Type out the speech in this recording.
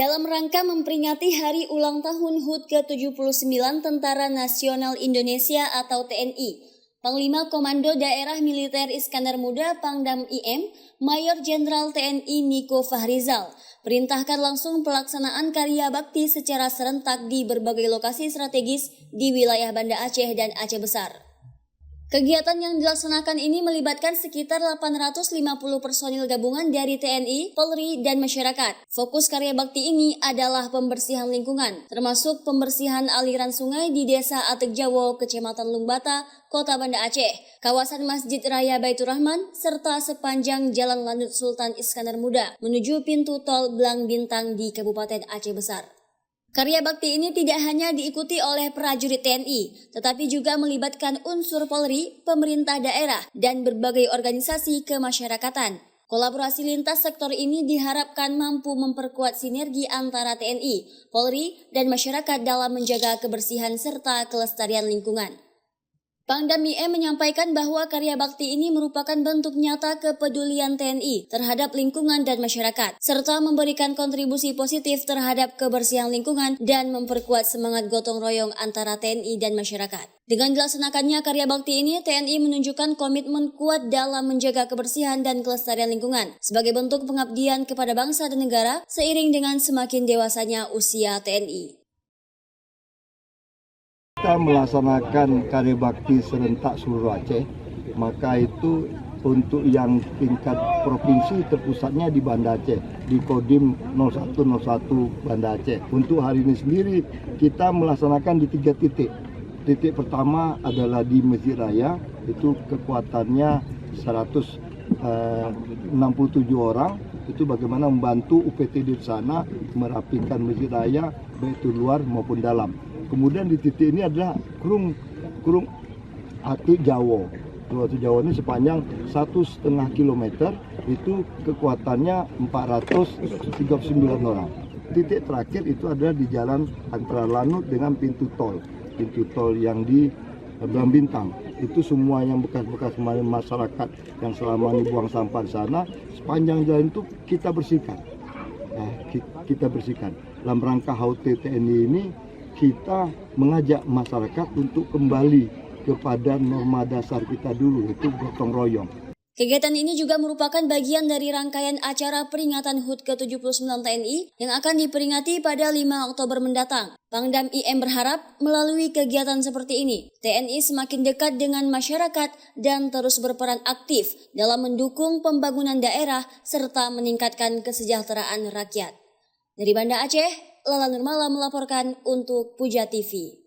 Dalam rangka memperingati Hari Ulang Tahun HUT ke-79 Tentara Nasional Indonesia atau TNI, Panglima Komando Daerah Militer Iskandar Muda Pangdam IM, Mayor Jenderal TNI Niko Fahrizal, perintahkan langsung pelaksanaan karya bakti secara serentak di berbagai lokasi strategis di wilayah Banda Aceh dan Aceh Besar. Kegiatan yang dilaksanakan ini melibatkan sekitar 850 personil gabungan dari TNI, Polri, dan masyarakat. Fokus karya bakti ini adalah pembersihan lingkungan, termasuk pembersihan aliran sungai di Desa Atek Jawo, Kecamatan Lungbata, Kota Banda Aceh, kawasan Masjid Raya Baitur Rahman, serta sepanjang Jalan Lanut Sultan Iskandar Muda menuju pintu tol Blang Bintang di Kabupaten Aceh Besar. Karya bakti ini tidak hanya diikuti oleh prajurit TNI, tetapi juga melibatkan unsur Polri, pemerintah daerah, dan berbagai organisasi kemasyarakatan. Kolaborasi lintas sektor ini diharapkan mampu memperkuat sinergi antara TNI, Polri, dan masyarakat dalam menjaga kebersihan serta kelestarian lingkungan. Pangdam IM menyampaikan bahwa karya bakti ini merupakan bentuk nyata kepedulian TNI terhadap lingkungan dan masyarakat, serta memberikan kontribusi positif terhadap kebersihan lingkungan dan memperkuat semangat gotong royong antara TNI dan masyarakat. Dengan dilaksanakannya karya bakti ini, TNI menunjukkan komitmen kuat dalam menjaga kebersihan dan kelestarian lingkungan sebagai bentuk pengabdian kepada bangsa dan negara seiring dengan semakin dewasanya usia TNI. Kita melaksanakan karya bakti serentak seluruh Aceh, maka itu untuk yang tingkat provinsi terpusatnya di Banda Aceh, di Kodim 0101 Banda Aceh. Untuk hari ini sendiri kita melaksanakan di 3 titik. Titik pertama adalah di Masjid Raya, itu kekuatannya 167 orang, itu bagaimana membantu UPTD di sana merapikan Masjid Raya baik itu luar maupun dalam. Kemudian di titik ini adalah kurung Atek Jawo. Atek Jawo ini sepanjang 1,5 km, itu kekuatannya 439 orang. Titik terakhir itu adalah di jalan antara Lanut dengan pintu tol yang di Blang Bintang. Itu semua yang bekas-bekas masyarakat yang selama ini buang sampah di sana, sepanjang jalan itu kita bersihkan. Kita bersihkan. Dalam rangka HUT TNI ini, kita mengajak masyarakat untuk kembali kepada norma dasar kita dulu, yaitu gotong royong. Kegiatan ini juga merupakan bagian dari rangkaian acara peringatan HUT ke-79 TNI yang akan diperingati pada 5 Oktober mendatang. Pangdam IM berharap melalui kegiatan seperti ini, TNI semakin dekat dengan masyarakat dan terus berperan aktif dalam mendukung pembangunan daerah serta meningkatkan kesejahteraan rakyat. Dari Banda Aceh, Lala Nurmala melaporkan untuk Puja TV.